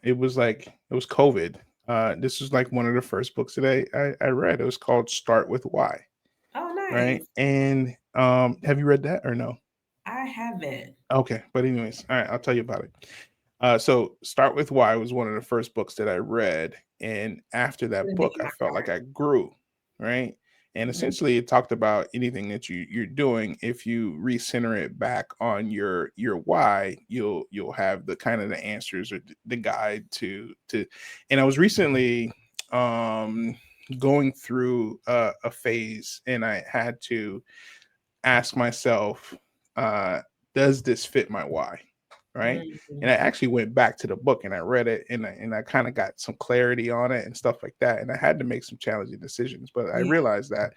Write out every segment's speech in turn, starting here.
it was COVID. This was like one of the first books that I read. It was called Start with Why, Oh, right? nice. And have you read that or no? I haven't. Okay, but anyways, all right, I'll tell you about it. So Start with Why was one of the first books that I read, and after Put that it book, in I my felt like cart. I grew, right? And Mhm. essentially, it talked about anything that you're doing. If you recenter it back on your why, you'll have the kind of the answers or the guide to. And I was recently um going through a phase, and I had to ask myself, uh, does this fit my why? Right. And I Mhm. actually went back to the book and I read it, and I kind of got some clarity on it and stuff like that. And I had to make some challenging decisions, but I Yeah. realized that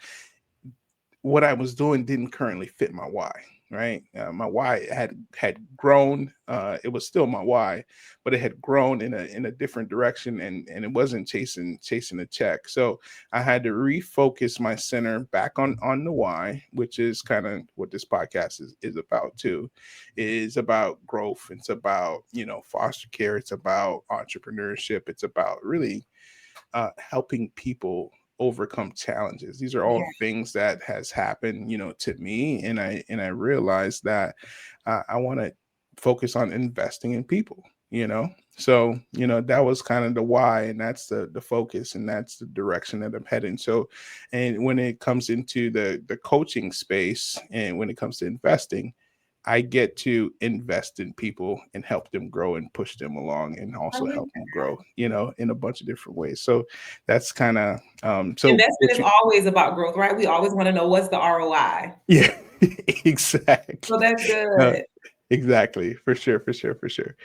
what I was doing didn't currently fit my why. Right, my why had grown. It was still my why, but it had grown in a different direction, and it wasn't chasing a check. So I had to refocus my center back on the why, which is kind of what this podcast is about too. It is about growth. It's about foster care. It's about entrepreneurship. It's about really helping people overcome challenges. These are all Yeah. things that has happened, to me, and I realized that I want to focus on investing in people. So that was kind of the why, and that's the focus, and that's the direction that I'm heading. So, and when it comes into the coaching space, and when it comes to investing, I get to invest in people and help them grow and push them along, and I also like help them that. grow, in a bunch of different ways. So that's kind of so Investment what is you always about growth, right? We always want to know what's the ROI. yeah, So exactly. that's No, good. exactly. For sure, for sure, for sure.